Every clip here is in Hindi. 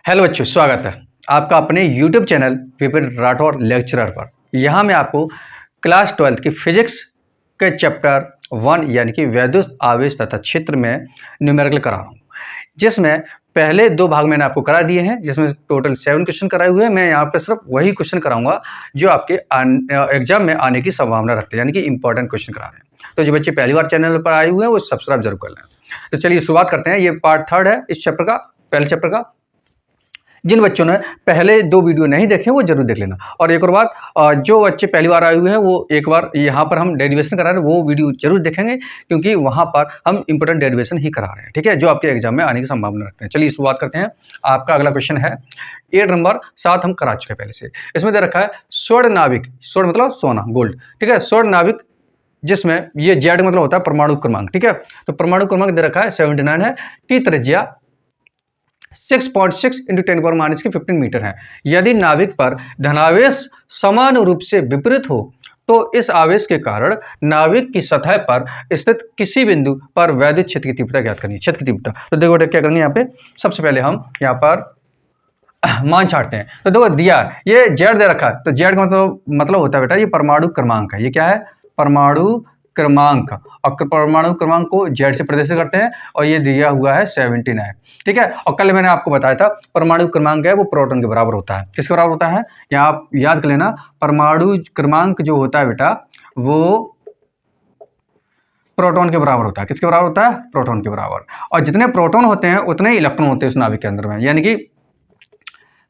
हेलो बच्चों, स्वागत है आपका अपने YouTube channel Vipin Rathore lecturer पर। यहाँ मैं आपको क्लास 12 की फिजिक्स के चैप्टर 1 यानी कि वैद्युत आवेश तथा क्षेत्र में न्यूमेरिकल करा रहा हूँ, जिसमें पहले 2 भाग मैंने आपको करा दिए हैं, जिसमें टोटल 7 क्वेश्चन कराए हुए हैं। मैं यहाँ पे सिर्फ वही क्वेश्चन कराऊंगा जो आपके एग्जाम में आने की संभावना रखते हैं, यानी कि इंपॉर्टेंट क्वेश्चन करा रहे हैं। तो जो बच्चे पहली बार चैनल पर आए हुए हैं वो सब्सक्राइब जरूर कर लें। तो चलिए शुरुआत करते हैं। ये पार्ट 3 है इस चैप्टर का, पहले चैप्टर का। जिन बच्चों ने पहले 2 वीडियो नहीं देखे वो जरूर देख लेना। और एक और बात, जो बच्चे पहली बार आए हुए हैं वो एक बार यहाँ पर हम डेरिवेशन करा रहे हैं वो वीडियो जरूर देखेंगे, क्योंकि वहाँ पर हम इंपोर्टेंट डेरिवेशन ही करा रहे हैं, ठीक है, जो आपके एग्जाम में आने की संभावना रखते हैं। चलिए शुरुआत करते हैं। आपका अगला क्वेश्चन है 8 नंबर, 7 हम करा चुके हैं पहले से। इसमें दे रखा है स्वर्ण नाविक, स्वर्ण मतलब सोना, गोल्ड, ठीक है, स्वर्ण नाविक, जिसमें ये जेड मतलब होता है परमाणु क्रमांक, ठीक है। तो परमाणु क्रमांक दे रखा है 79 है, की त्रिज्या 6.6 × 10⁻15 मीटर है। यदि नाभिक पर धनावेश समान रूप से विपरीत हो तो इस आवेश के कारण नाभिक की सतह पर स्थित किसी बिंदु पर वैद्युत क्षेत्र की तीव्रता ज्ञात करनी है। क्षेत्र की तीव्रता, तो देखो क्या करेंगे यहाँ पे, सबसे पहले हम यहाँ पर मान छाटते हैं। तो देखो दिया ये जेड दे रखा है, तो जेड का मतलब होता है बेटा ये परमाणु क्रमांक है। ये क्या है? परमाणु क्रमांक। और परमाणु क्रमांक को जेड से प्रदर्शित करते हैं, और ये दिया हुआ है 79, ठीक है। और कल मैंने आपको बताया था परमाणु क्रमांक है वो प्रोटॉन के बराबर होता है। किसके बराबर होता है? यहाँ आप याद कर लेना, परमाणु क्रमांक जो होता है बेटा वो प्रोटॉन के बराबर होता है। किसके बराबर होता है? प्रोटॉन के बराबर। और जितने प्रोटॉन होते हैं उतने ही इलेक्ट्रॉन होते हैं उस नाभिक के अंदर में, यानी कि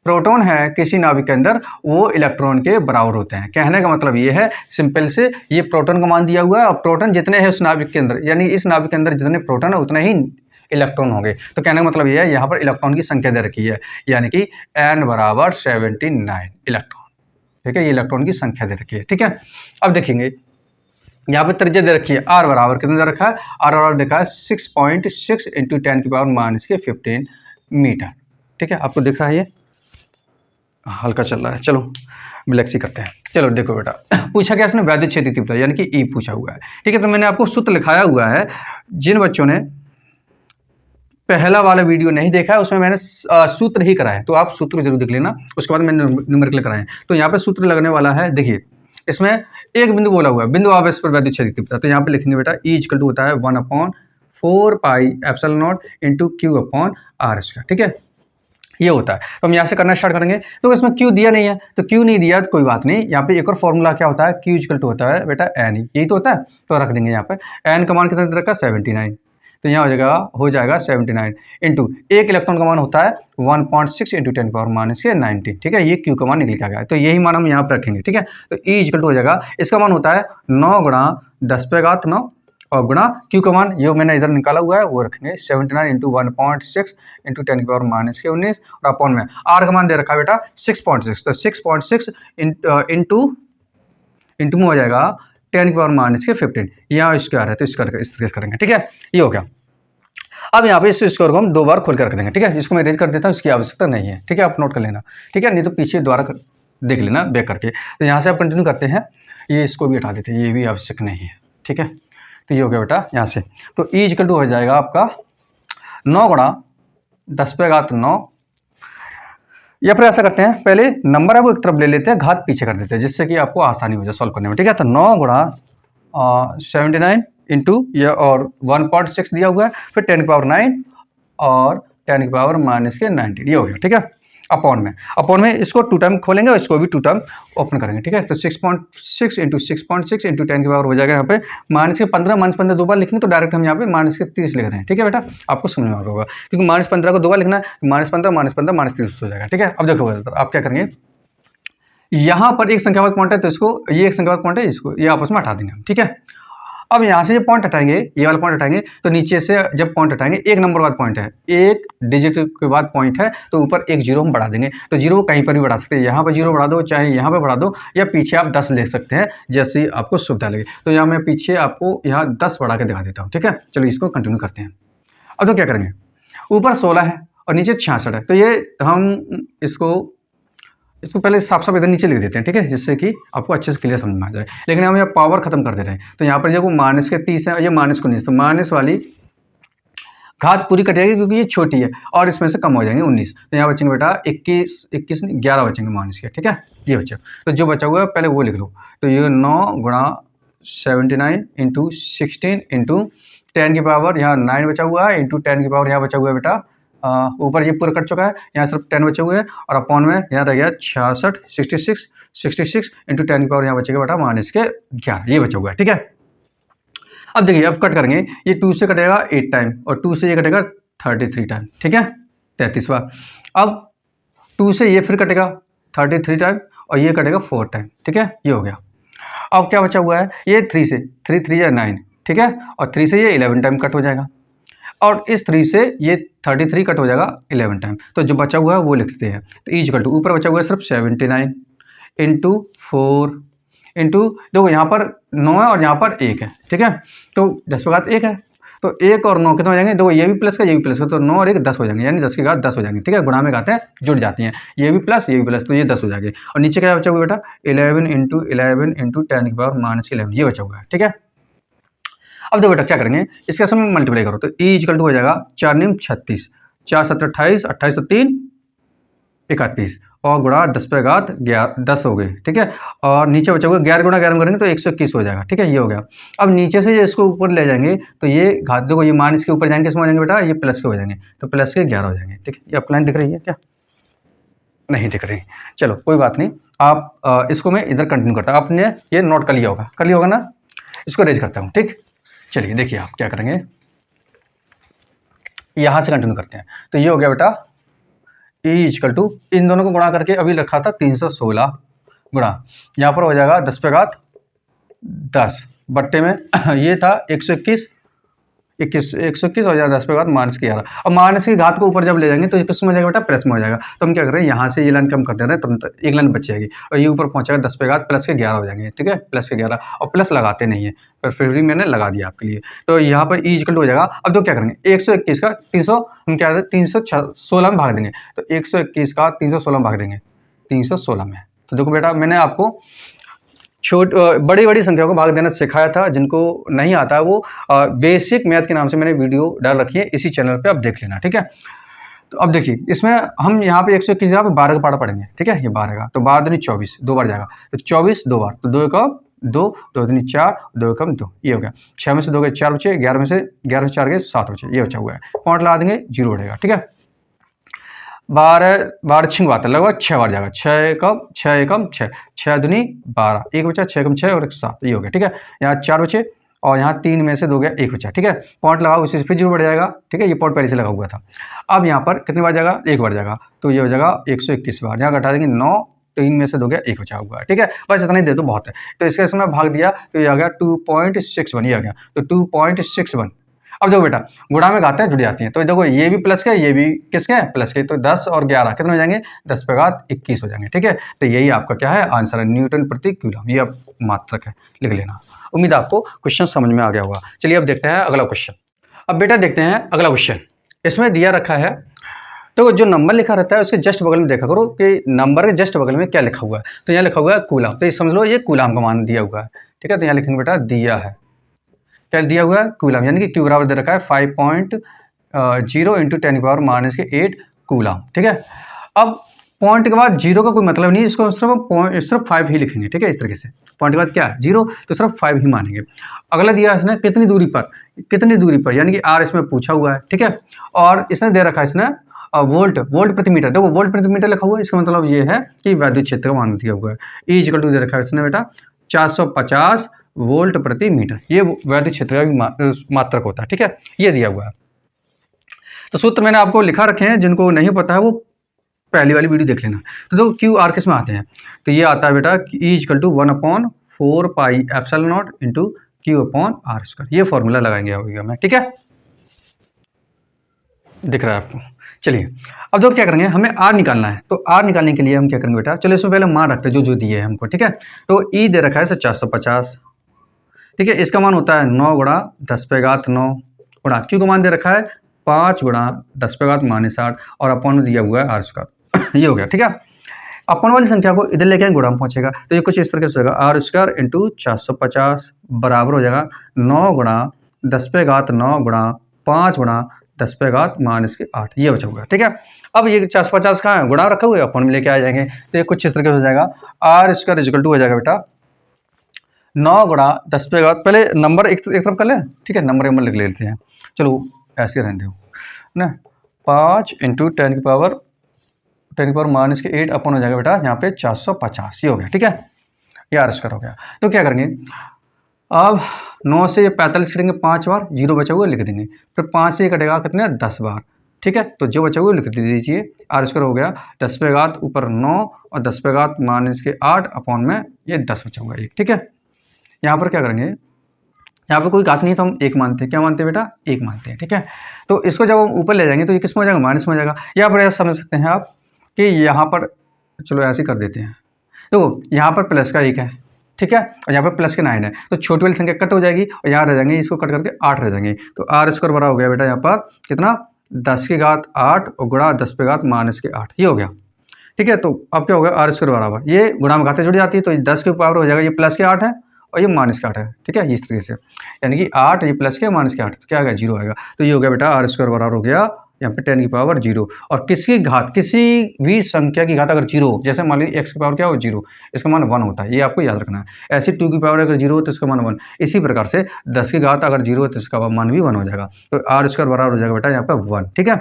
प्रोटॉन है किसी नाभिक के अंदर वो इलेक्ट्रॉन के बराबर होते हैं। कहने का मतलब ये है सिंपल से, ये प्रोटॉन का मान दिया हुआ है और प्रोटॉन जितने हैं उस नाभिक के अंदर, यानी इस नाभिक के अंदर जितने प्रोटॉन है उतने ही इलेक्ट्रॉन होंगे। तो कहने का मतलब ये है यहाँ पर इलेक्ट्रॉन की संख्या दे रखी है, यानी कि n बराबर 79 इलेक्ट्रॉन, ठीक है, ये इलेक्ट्रॉन की संख्या दे रखी है, ठीक है। अब देखेंगे यहाँ पे त्रिज्या दे रखी है, r बराबर कितना दे रखा है? r बराबर देखा है 6.6 × 10⁻15 मीटर, ठीक है। आपको दिख रहा है, ये हल्का चल रहा है। चलो ब्लैक्सी करते हैं। चलो देखो बेटा, पूछा क्या इसने? वैद्युत क्षेत्र तीव्रता यानी कि ई पूछा हुआ है, ठीक है। तो मैंने आपको सूत्र लिखाया हुआ है। जिन बच्चों ने पहला वाला वीडियो नहीं देखा है उसमें मैंने सूत्र ही कराया है, तो आप सूत्र जरूर देख लेना, उसके बाद मैंने न्यूमेरिकल कराए। तो यहाँ पे सूत्र लगने वाला है, देखिए इसमें एक बिंदु बोला हुआ है, बिंदु आवेश पर वैद्युत क्षेत्र तीव्रता। तो यहाँ पे लिखेंगे बेटा ई इक्वल टू होता है 1/4πε0 × Q/r², ठीक है, ये होता है। तो हम यहाँ से करना स्टार्ट करेंगे। तो इसमें Q दिया नहीं है, तो Q नहीं दिया तो कोई बात नहीं। यहाँ पे एक और फॉर्मूला क्या होता है? Q इक्वल टू होता है बेटा N, यही तो होता है। तो रख देंगे यहाँ पे N का मान कितना दे रखा है? 79। तो यहाँ हो जाएगा 79 इंटू एक इलेक्ट्रॉन का मान होता है 1.6 × 10⁻⁻19, ठीक है। ये Q का मान निकल के आ गया है, तो यही मान हम यहाँ पे रखेंगे, ठीक है। तो E इक्वल टू हो जाएगा, इसका मान होता है 9 × 10⁻9 और गुणा Q का मान जो मैंने इधर निकाला हुआ है वो रखेंगे 79 इंटू 1.6 इंटू 10⁻⁻19 और अपॉन में R का मान दे रखा है बेटा 6.6, तो 6.6 इंटू में हो जाएगा 10⁻⁻15। यहाँ स्क्वायर है तो स्क्वायर इस तरीके से करेंगे, ठीक है। ये हो गया। अब यहाँ पे इस स्क्वायर को हम 2 बार खोल कर रख देंगे, ठीक है। इसको मैं रेज कर देता हूँ, इसकी आवश्यकता नहीं है, ठीक है, आप नोट कर लेना, ठीक है, नहीं तो पीछे द्वारा देख लेना बैक करके। तो यहाँ से आप कंटिन्यू करते हैं, ये इसको भी हटा देते हैं, ये भी आवश्यक नहीं है, ठीक है। तो ये हो गया बेटा यहाँ से। तो E इक्वल टू हो जाएगा आपका 9 × 10⁻9, या फिर ऐसा करते हैं पहले नंबर है वो एक तरफ ले लेते हैं, घात पीछे कर देते हैं, जिससे कि आपको आसानी हो जाए सॉल्व करने में, ठीक है। तो 9 × 79 इंटू ये और 1.6 दिया हुआ है, फिर 10⁹ और 10⁻⁻19, ये हो गया, ठीक है। अपॉन में इसको 2 टाइम खोलेंगे और इसको भी 2 टाइम ओपन करेंगे, ठीक है। तो 6.6 इंटू 6.6 इंटू 10 हो जाएगा यहाँ पे -15 2 बार लिखेंगे, तो डायरेक्ट हम यहाँ पे -30 लिख रहे हैं, ठीक है बेटा, आपको समझ में आ होगा, क्योंकि -15 को 2 बार लिखना है, -15 -30 हो जाएगा, ठीक है। अब देखो आप क्या करेंगे, यहाँ पर एक संख्यावाचक पॉइंट है तो इसको, ये एक संख्यावाचक पॉइंट है, इसको ये आपस में हटा देंगे हम, ठीक है। अब यहाँ से जब पॉइंट हटाएंगे, ये वाला पॉइंट हटाएंगे, तो नीचे से जब पॉइंट हटाएंगे, एक नंबर बाद पॉइंट है, एक डिजिट के बाद पॉइंट है, तो ऊपर एक जीरो हम बढ़ा देंगे। तो जीरो कहीं पर भी बढ़ा सकते हैं, यहाँ पर जीरो बढ़ा दो, चाहे यहाँ पर बढ़ा दो, या पीछे आप 10 ले सकते हैं, जैसे आपको सुविधा लगे। तो यहाँ मैं पीछे आपको यहाँ 10 बढ़ा के दिखा देता हूँ, ठीक है। चलो इसको कंटिन्यू करते हैं। अब तो क्या करेंगे, ऊपर 16 है और नीचे 66 है, तो ये हम इसको पहले साफ साफ इधर नीचे लिख देते हैं, ठीक है, जिससे कि आपको अच्छे से क्लियर समझ में आ जाए। लेकिन हम यहाँ पावर खत्म कर दे रहे हैं, तो यहाँ पर जब वो -30 है, ये माइनस को नहीं, तो माइनस वाली घात पूरी कट जाएगी क्योंकि ये छोटी है और इसमें से कम हो जाएंगे 19। तो यहाँ बचेंगे बेटा 21 नहीं 11 बचेंगे मान इसके, ठीक है। ये बच्चा तो जो बचा हुआ है पहले वो लिख लो। तो ये 9 गुणा 79 इंटू 16 इंटू 10 की पावर यहाँ 9 बचा हुआ है इंटू 10 की पावर यहाँ बचा हुआ है बेटा ऊपर ये पूरा कट चुका है, यहाँ सिर्फ 10 बचे हुए हैं और अपॉन में यहाँ रह गया 66 66 इंटू 10 की पावर यहाँ बचेगा बेटा माइनस के 11, ये बचा हुआ है, ठीक है। अब देखिए अब कट करेंगे, ये 2 से कटेगा 8 टाइम और 2 से ये कटेगा 33 टाइम, ठीक है 33 बार। अब 2 से ये फिर कटेगा 33 टाइम और ये कटेगा 4 टाइम, ठीक है, ये हो गया। अब क्या बचा हुआ है, ये 3 से 3 3 या 9, ठीक है, और 3 से ये 11 टाइम कट हो जाएगा और इस 3 से ये 33 कट हो जाएगा 11 टाइम। तो जो बचा हुआ है वो लिखते हैं। तो इज इक्वल टू ऊपर बचा हुआ है सिर्फ 79 इंटू 4 इंटू देखो यहाँ पर 9 है और यहाँ पर 1 है, ठीक है। तो 10 की घात 1 है तो 1 और 9 कितना हो जाएंगे, देखो ये भी प्लस का ये भी प्लस का, तो 9 और 1 10 हो जाएंगे, यानी 10 की घात 10 हो जाएंगे, ठीक है। गुणा में घातें जुड़ जाती हैं, ये भी प्लस तो ये 10 हो जाएंगे। और नीचे क्या बचा हुआ बेटा 11 इंटू 10 की पावर माइनस 11, ये बचा हुआ है, ठीक है। अब देखो बेटा क्या करेंगे, इसके समय मल्टीप्लाई करो तो ई इक्वल टू हो जाएगा 4 9 36, 4 7 28, 28 3 31 और गुणा 10 पे घात 10 हो गए, ठीक है। और नीचे बचा हुआ 11 गुणा 11 करेंगे तो 121 हो जाएगा, ठीक है, ये हो गया। अब नीचे से ये इसको ऊपर ले जाएंगे तो ये घात देखो ये माइनस के ऊपर जाएंगे, किसमें हो जाएंगे बेटा, ये प्लस के हो जाएंगे, तो प्लस के 11 हो जाएंगे, ठीक है। ये अपलाइन दिख रही है क्या, नहीं दिख रही, चलो कोई बात नहीं। आप इसको मैं इधर कंटिन्यू करता हूँ, आपने ये नोट कर लिया होगा ना, इसको रेज करता हूँ, ठीक। चलिए देखिए आप क्या करेंगे, यहाँ से कंटिन्यू करते हैं। तो ये हो गया बेटा ई इक्वल टू इन दोनों को गुणा करके अभी रखा था 316 गुणा यहाँ पर हो जाएगा 10 पे घात 10 बट्टे में ये था 121 और 10 पे घात माइनस की 11। अब माइनस की घात को ऊपर जब ले जाएंगे तो किस में हो जाएगा बेटा, प्लस में हो जाएगा। तो हम क्या कर रहे हैं, यहाँ से ये लाइन कम कर दे रहे हैं, तो एक लाइन बच जाएगी और ये ऊपर पहुंचेगा 10 पे घात प्लस के 11 हो जाएंगे, ठीक है, प्लस के 11 और प्लस लगाते नहीं है पर फिर भी मैंने लगा दिया आपके लिए। तो यहाँ पर ई इक्वल हो जाएगा। अब तो क्या करेंगे 121 का 300 हम क्या 316 में भाग देंगे, तो 121 का 316 में भाग देंगे 316 में। तो देखो बेटा मैंने आपको बड़ी बड़ी संख्या को भाग देना सिखाया था, जिनको नहीं आता है वो बेसिक मैथ के नाम से मैंने वीडियो डाल रखी है इसी चैनल पे, आप देख लेना, ठीक है। तो अब देखिए इसमें हम यहाँ पे 121 जगह पे 12 का पारा पढ़ेंगे, ठीक है, ये 12 का, तो 12 दूनी 24 दो बार जाएगा, तो 24 दो बार, तो 2 का 2 2 दूनी 4 2 कम 2, ये हो गया। 6 में से 2 गए 4 बचे, 11 में से 4 गए 7 बचे, ये बचा हुआ है, पॉइंट लगा देंगे 0 उड़ेगा, ठीक है। 12 छिंग बात है लगभग 6 बार जाएगा, 6 एकम 6 6 दूनी 12, एक बचा 6 कम 6 और 1 7, ये हो गया, ठीक है। यहाँ 4 बचे और यहाँ 3 में से 2 गया 1 बचा, ठीक है। पॉइंट लगाओ उसी से फिर 0 बढ़ जाएगा, ठीक है, ये पॉइंट पहले से लगा हुआ था। अब यहाँ पर कितनी बार जाएगा, 1 बार जाएगा, तो ये हो जाएगा 121 बार, यहाँ घटा देंगे 9, 3 में से 2 गया 1 बचा हुआ है, ठीक है। बस इतना ही दे दो बहुत है। तो इसके समय भाग दिया तो ये आ गया 2.61, ये आ गया, तो 2.61। अब देखो बेटा गुणा में घातें जुड़ जाती हैं, तो देखो ये भी प्लस के ये भी किसके प्लस के, तो 10 और 11 कितने हो जाएंगे, 10 पे घात 21 हो जाएंगे, ठीक है। तो यही आपका क्या है आंसर है, न्यूटन प्रति कूलम, ये आप मात्रक है, लिख लेना। उम्मीद है आपको क्वेश्चन समझ में आ गया होगा। चलिए अब देखते हैं अगला क्वेश्चन। अब बेटा देखते हैं अगला क्वेश्चन, इसमें दिया रखा है, तो जो नंबर लिखा रहता है उसके जस्ट बगल में देखा करो कि नंबर के जस्ट बगल में क्या लिखा हुआ है। तो यहाँ लिखा हुआ है कूलम, तो ये समझ लो ये कूलम का मान दिया हुआ है, ठीक है। तो यहाँ लिखेंगे बेटा दिया है, क्या दिया हुआ है कूलम, यानी कि क्यू बराबर दे रखा है 5.0 इंटू 10 की पावर माइनस के 8 कूलम, ठीक है। अब पॉइंट के बाद 0 का कोई मतलब नहीं, इसको सिर्फ 5 ही लिखेंगे, ठीक है, इस तरीके से। पॉइंट के बाद क्या है 0, तो सिर्फ 5 ही मानेंगे। अगला दिया है इसने कितनी दूरी पर, यानी कि आर इसमें पूछा हुआ है, ठीक है। और इसने दे रखा है इसने वोल्ट प्रति मीटर, देखो वोल्ट प्रति मीटर लिखा हुआ है, इसका मतलब ये है कि वैद्युत क्षेत्र का मान दिया हुआ है। ई इक्वल टू दे रखा है इसने बेटा 450 वोल्ट प्रति मीटर, ये वैद्युत क्षेत्र का भी मात्रक होता है, ठीक है, ये दिया हुआ है। तो सूत्र मैंने आपको लिखा रखे हैं, जिनको नहीं पता है वो पहली वाली वीडियो देख लेना। तो देखो क्यू आर किस में आते हैं, तो ये आता है बेटा E equal to 1/4 pi epsilon not into Q upon R square, ये फॉर्मूला लगाएंगे अभी हमें, ठीक है, दिख रहा है आपको। चलिए अब देखो क्या करेंगे, हमें आर निकालना है, तो आर निकालने के लिए हम क्या करेंगे बेटा, चलो इसमें पहले मान रखते हैं जो दिए है हमको, ठीक है। तो ई दे रखा है 450, ठीक है, इसका मान होता है 9 गुणा 10 पे घात 9 गुणा क्यू का मान दे रखा है 5 गुणा 10 पे घात -8 और अपॉन में दिया हुआ है आर स्क्वायर, ये हो गया, ठीक है। अपॉन वाली संख्या को इधर लेके गुणा में पहुंचेगा, तो ये कुछ इस तरीके से होगा आर स्क्वायर इंटू 450 बराबर हो जाएगा 9 गुणा 10 पे घात 9 गुणा 5 गुणा 10 पे घात माइनस के 8 ये बचा हुआ, ठीक है। अब ये 450 कहाँ है, गुणा रखा हुआ है, अपन में लेके आ जाएंगे, तो ये कुछ इस तरीके से हो जाएगा, आर स्क्वायर इक्वल टू हो जाएगा बेटा 9 गुणा 10 पे घात, पहले नंबर एक तरफ कर लें, ठीक है, नंबर लिख लेते हैं, चलो ऐसे रहने दो ना, 5 इंटू 10 की पावर माइनस के 8 अपन हो जाएगा बेटा यहाँ पे 450, ये हो गया, ठीक है, ये आर स्क्वायर हो गया। तो क्या करेंगे, अब 9 से ये 45 करेंगे 5 बार, 0 बचा हुआ लिख देंगे, फिर 5 से कटेगा कितने 10 बार, ठीक है, तो जो बचा हुआ लिख दीजिए, आर स्क्वायर हो गया 10 पे घात ऊपर 9 और 10 पे घात माइनस के 8 अपॉन में ये 10 बचा हुआ एक, ठीक है। यहाँ पर क्या करेंगे, यहाँ पर कोई घात नहीं है तो हम एक मानते हैं, क्या मानते हैं बेटा, एक मानते हैं, ठीक है। तो इसको जब हम ऊपर ले जाएंगे तो ये किस में हो जाएगा, माइनस में हो जाएगा। यहाँ पर ऐसा समझ सकते हैं आप कि यहाँ पर, चलो ऐसे कर देते हैं, तो यहाँ पर प्लस का 1 है, ठीक है, और यहाँ पर प्लस के 9 है, तो छोटी वाली संख्या कट हो जाएगी और यहाँ रह जाएंगे, इसको कट करके 8 रह जाएंगे, तो आर स्क्वायर बड़ा हो गया बेटा यहाँ पर कितना 10 की घात 8 और गुणा 10 पे घात माइनस के 8, ये हो गया, ठीक है। तो अब क्या हो गया, आर स्क्वायर बराबर, ये गुणा में घातें जुड़ जाती है तो 10 के पावर हो जाएगा, ये प्लस के 8 है और ये माइनस के 8 है, ठीक है, इस तरीके से, यानी कि 8 ये प्लस के माइनस के 8, तो क्या आएगा 0 आएगा, तो ये हो गया बेटा आर स्क्वायर बराबर हो गया यहाँ पे 10 की पावर 0, और किसकी घात, किसी भी संख्या की घात अगर 0 हो, जैसे मान लीजिए x की पावर क्या हो 0, इसका मान 1 होता है, ये आपको याद रखना है। ऐसे 2 की पावर अगर 0 हो तो इसका मान 1, इसी प्रकार से 10 की घात अगर 0 हो तो इसका मान भी 1 हो जाएगा, तो आर स्क्वायर बराबर हो जाएगा बेटा यहाँ पे 1, ठीक है।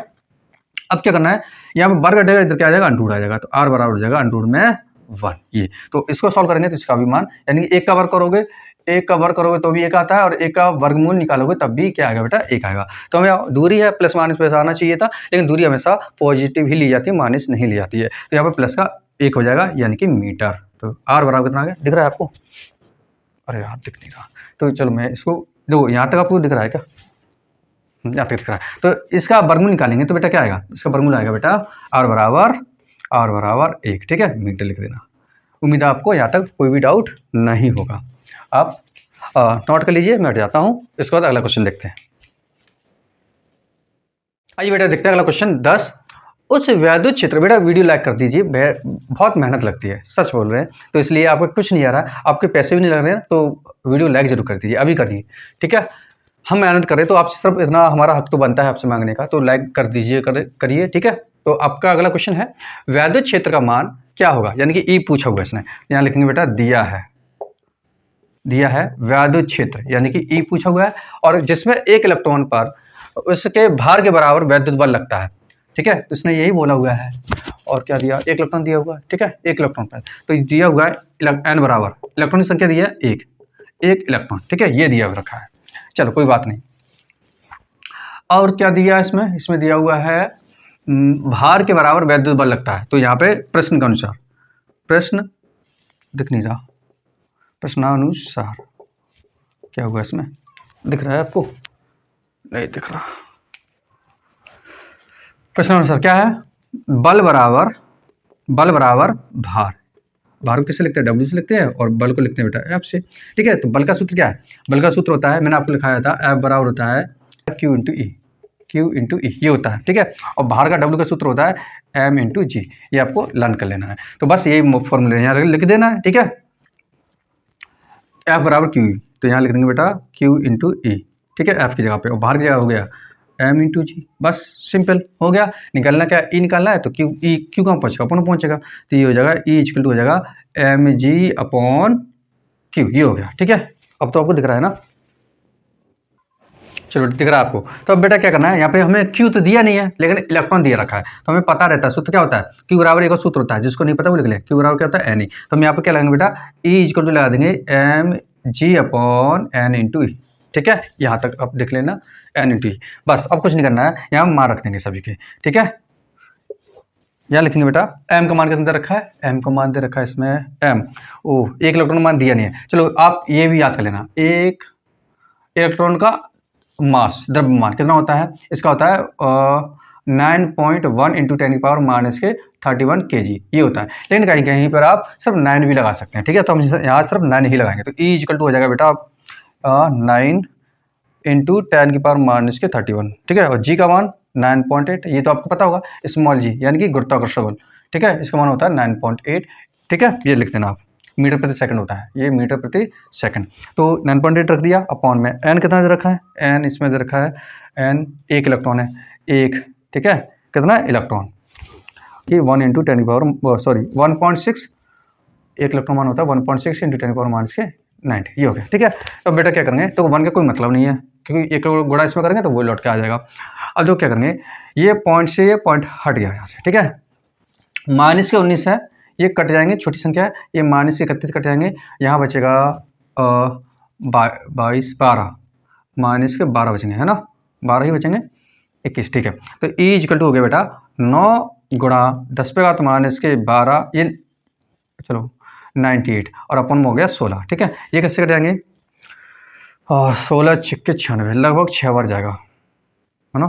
अब क्या करना है, यहाँ पे वर्ग हटेगा, इधर क्या आ जाएगा अंडूड आ जाएगा, तो आर बराबर हो जाएगा अंडूड में 1, ये तो इसको सॉल्व करेंगे तो इसका भी मान, यानी कि 1 का वर्ग करोगे, 1 का वर्ग करोगे तो भी 1 आता है, और 1 का वर्गमूल निकालोगे तब भी क्या आएगा बेटा 1 आएगा। तो हमें दूरी है प्लस माइनस पे आना चाहिए था, लेकिन दूरी हमेशा पॉजिटिव ही ली जाती है, माइनस नहीं ली जाती है, तो यहाँ पर प्लस का 1 हो जाएगा यानी कि मीटर। तो आर बराबर कितना आ गया, दिख रहा है आपको, अरे यार दिख नहीं रहा, तो चलो मैं इसको देखो, यहाँ तक आपको दिख रहा है क्या, यहाँ तक दिख रहा है, तो इसका वर्गमूल निकालेंगे तो बेटा क्या आएगा, इसका वर्गमूल आएगा बेटा आर बराबर 1, ठीक है, मीटर लिख देना। उम्मीद है आपको यहाँ तक कोई भी डाउट नहीं होगा, आप नोट कर लीजिए, मैं हट जाता हूँ, इसके बाद अगला क्वेश्चन देखते हैं। आइए बेटा देखते हैं अगला क्वेश्चन 10, उस वैद्युत क्षेत्र, बेटा वीडियो लाइक कर दीजिए, बहुत मेहनत लगती है, सच बोल रहे हैं, तो इसलिए आपको कुछ नहीं आ रहा, आपके पैसे भी नहीं लग रहे हैं, तो वीडियो लाइक जरूर कर दीजिए, अभी करिए, ठीक है। हम मेहनत करें तो आपसे सिर्फ इतना हमारा हक तो बनता है आपसे मांगने का, तो लाइक कर दीजिए, करिए, ठीक है। तो आपका अगला क्वेश्चन है, वैद्युत क्षेत्र का मान क्या होगा, यानी कि ई पूछा हुआ है इसने, यहाँ लिखेंगे बेटा दिया है वैद्युत क्षेत्र, यानी कि ई पूछा हुआ है, और जिसमें 1 इलेक्ट्रॉन पर उसके भार के बराबर वैद्युत बल लगता है, ठीक है, तो इसने यही बोला हुआ है, और क्या दिया, 1 इलेक्ट्रॉन दिया हुआ है, ठीक है, 1 इलेक्ट्रॉन पर, तो दिया हुआ है एन बराबर, इलेक्ट्रॉन की संख्या दी है 1 इलेक्ट्रॉन, ठीक है, ये दिया हुआ रखा है, चलो कोई बात नहीं। और क्या दिया इसमें दिया हुआ है भार के बराबर वैद्युत बल लगता है, तो यहाँ पे प्रश्न के अनुसार, प्रश्न दिख नहीं रहा, प्रश्नानुसार क्या हुआ इसमें, दिख रहा है आपको, नहीं दिख रहा, प्रश्नानुसार क्या है, बल बराबर भार को किससे लिखते हैं, डब्ल्यू से लिखते हैं, और बल को लिखते हैं बेटा एफ से, ठीक है। तो बल का सूत्र क्या है, बल का सूत्र होता है, मैंने आपको लिखाया था, एफ बराबर होता है क्यू इंटू ई, ये होता है, ठीक है, और भार का डब्ल्यू का सूत्र होता है एम इंटू जी, ये आपको लर्न कर लेना है, तो बस यही फॉर्मूला यहाँ लिख देना है, ठीक है, एफ बराबर क्यू ई, तो यहाँ लिख देंगे बेटा क्यू इंटू ई, ठीक है, एफ की जगह पे, और भार की जगह हो गया एम इंटू जी, बस सिंपल हो गया। निकालना क्या, ई निकालना है, तो क्यू कहाँ पहुँचेगा, अपन पहुँचेगा, तो ये हो जाएगा ई इक्वल टू हो जाएगा एम जी अपॉन क्यू, ये हो गया, ठीक है। अब तो आपको दिख रहा है ना, चलो दिख रहा है आपको, तो अब बेटा क्या करना है, यहाँ पे हमें क्यू तो दिया नहीं है लेकिन इलेक्ट्रॉन दिया रखा है, तो हमें पता रहता है सूत्र क्या होता है, क्यू बराबर एक और सूत्र होता है, जिसको नहीं पता वो लिख ले, क्यू बराबर क्या होता है एन ई, तो हम यहाँ पे क्या लगाएंगे बेटा, ई इक्वल टू लगा देंगे M G upon N into E, ठीक है, यहाँ तक अब देख लेना एन इंटू ई, बस अब कुछ नहीं करना है, यहाँ मान रख देंगे सभी के, ठीक है। यहाँ लिखेंगे बेटा एम का मान कितना दे रखा है, एम का मान दे रखा है इसमें एम, ओ 1 इलेक्ट्रॉन मान दिया नहीं है, चलो आप ये भी याद कर लेना, 1 इलेक्ट्रॉन का मास द्रव्यमान कितना होता है, इसका होता है 9.1 इंटू 10 की पावर माइनस के 31 kg, ये होता है, लेकिन कहीं कहीं पर आप सिर्फ 9 भी लगा सकते हैं, ठीक है, तो हम यहाँ सिर्फ 9 ही लगाएंगे, तो ई इक्वल टू हो जाएगा बेटा 9 इंटू 10 की पावर माइनस के 31, ठीक है, और जी का मान 9.8, ये तो आपको पता होगा, स्मॉल जी यानी कि गुरुत्वाकर्षण बल, ठीक है, इसका मान होता है 9.8, ठीक है, ये लिख देना आप, मीटर प्रति सेकंड होता है, ये मीटर प्रति सेकंड। तो 9.8 रख दिया अपॉन में एन कितना दे रखा है, एन इसमें दे रखा है एन, एक इलेक्ट्रॉन है एक, ठीक है, कितना इलेक्ट्रॉन कि 1 इंटू 10 की पावर सॉरी 1.6 एक इलेक्ट्रॉन मान होता है 1.6 इंटू 10 की पावर माइनस के 90, ये हो गया, ठीक है। तो बेटा क्या करेंगे, तो 1 का कोई मतलब नहीं है क्योंकि एक गुणा इसमें करेंगे तो वो लौट के आ जाएगा। अब जो क्या करेंगे, ये पॉइंट से ये पॉइंट हट गया यहाँ से, ठीक है। माइनस के 19 है, ये कट जाएंगे, छोटी संख्या है, ये माइनस के 31 कट जाएंगे, यहाँ बचेगा 22 12, माइनस के 12 बचेंगे, है ना, 12 ही बचेंगे, 21, ठीक है। तो ई इक्वल टू हो गया बेटा 9 गुणा 10 पे का तो माइनस के 12, ये चलो 98 और अपन में हो गया 16, ठीक है। ये कैसे कट जाएंगे, 16 छिक्के 96, लगभग 6 बार जाएगा, है ना,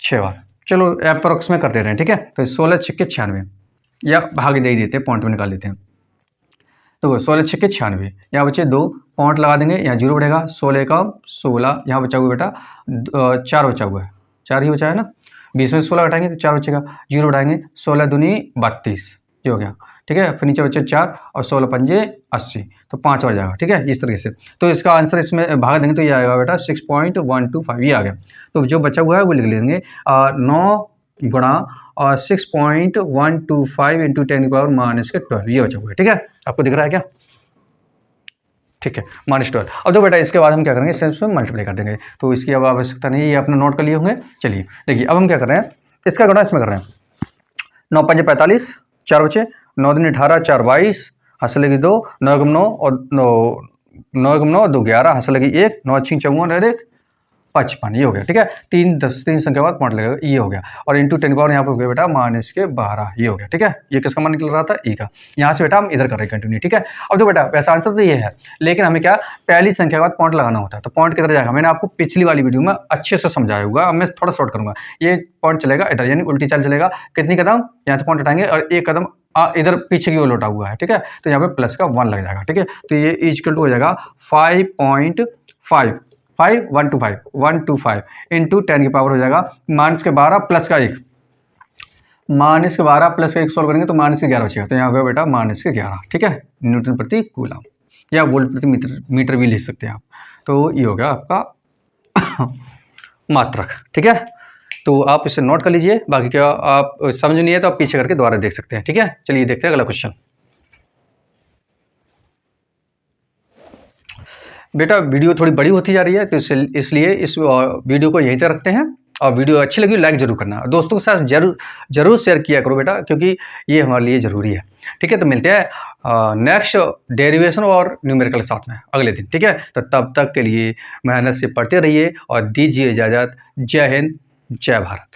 6 बार, चलो अप्रोक्स में कर दे रहे हैं, ठीक है। तो 16 छिक्के 96 या भाग दे ही देते हैं, पॉइंट में निकाल देते हैं। तो 16 छिक्के 96, यहाँ बचे 2 पॉइंट लगा देंगे, यहाँ 0 बढ़ेगा, 16 का 16, यहाँ बचा हुआ बेटा 4 बचा हुआ है, 4 ही बचा है ना, 20 में 16 घटाएंगे तो 4 बचेगा, 0 उठाएंगे, 16 दूनी 32, ये हो गया, ठीक है। फिर नीचे बचे 4 और 16 पंजे 80, तो 5 बार जाएगा, ठीक है, इस तरीके से। तो इसका आंसर इसमें भाग देंगे तो ये आएगा बेटा 6.125, ये आ गया। तो जो बचा हुआ है वो लिख लेंगे 9 गुणा और 6.125 इंटू 10 की पावर माइनस के 12, ये बचा हुआ है, ठीक है। आपको दिख रहा है क्या, ठीक है, -12। अब तो बेटा इसके बाद हम क्या करेंगे, सिर्फ में मल्टीप्लाई कर देंगे, तो इसकी अब आवश्यकता नहीं है, ये अपने नोट कर लिए होंगे। चलिए देखिए अब हम क्या कर रहे हैं, इसका गुणा इसमें कर रहे हैं, 9 पंजे 45, 4 बचे, 9 दूनी 18, 4 22, हंस लगी 2, 9 गुम 9 और 9 गुम 9 2 11, हंस लगी 1, 9 अच्छी 54 और 1 55, ये हो गया, ठीक है। 3 संख्या बाद पॉइंट लगेगा, ये हो गया, और इंटू 10 पावर यहाँ पे हो गया बेटा माइनस के 12, ये हो गया, ठीक है। ये किसका मान निकल रहा था, ई का। यहाँ से बेटा हम इधर कर रहे हैं कंटिन्यू, ठीक है। अब तो बेटा वैसा आंसर तो ये है, लेकिन हमें क्या पहली संख्या के बाद पॉइंट लगाना होता है, तो पॉइंट किधर जाएगा, मैंने आपको पिछली वाली वीडियो में अच्छे से समझाया होगा, अब मैं थोड़ा शॉर्ट करूंगा। ये पॉइंट चलेगा इधर, यानी उल्टी चाल चलेगा, कितनी कदम यहाँ से पॉइंट हटाएंगे और एक कदम इधर पीछे की ओर लौटा हुआ है, ठीक है। तो यहाँ पे प्लस का 1 लग जाएगा, ठीक है। तो ये इक्वल टू हो जाएगा 5.5 125 इंटू 10 की पावर हो जाएगा माइनस के 12 प्लस का 1, माइनस के 12 प्लस का 1 सॉल्व करेंगे तो माइनस के 11 बचेगा, तो यहाँ हो गया बेटा माइनस के 11, ठीक है, न्यूटन प्रति कूलम या वोल्ट प्रति मीटर भी लिख सकते हैं आप। तो ये हो गया आपका मात्रक, ठीक है। तो आप इसे नोट कर लीजिए, बाकी क्या आप समझ नहीं है तो आप पीछे करके दोबारा देख सकते हैं, ठीक है। चलिए देखते हैं अगला क्वेश्चन। बेटा वीडियो थोड़ी बड़ी होती जा रही है, तो इसलिए इस वीडियो को यहीं तक रखते हैं, और वीडियो अच्छी लगी लाइक जरूर करना, दोस्तों के साथ जरूर शेयर किया करो बेटा, क्योंकि ये हमारे लिए ज़रूरी है, ठीक है। तो मिलते हैं नेक्स्ट डेरिवेशन और न्यूमेरिकल साथ में अगले दिन, ठीक है। तो तब तक के लिए मेहनत से पढ़ते रहिए और दीजिए इजाज़त। जय हिंद, जय भारत।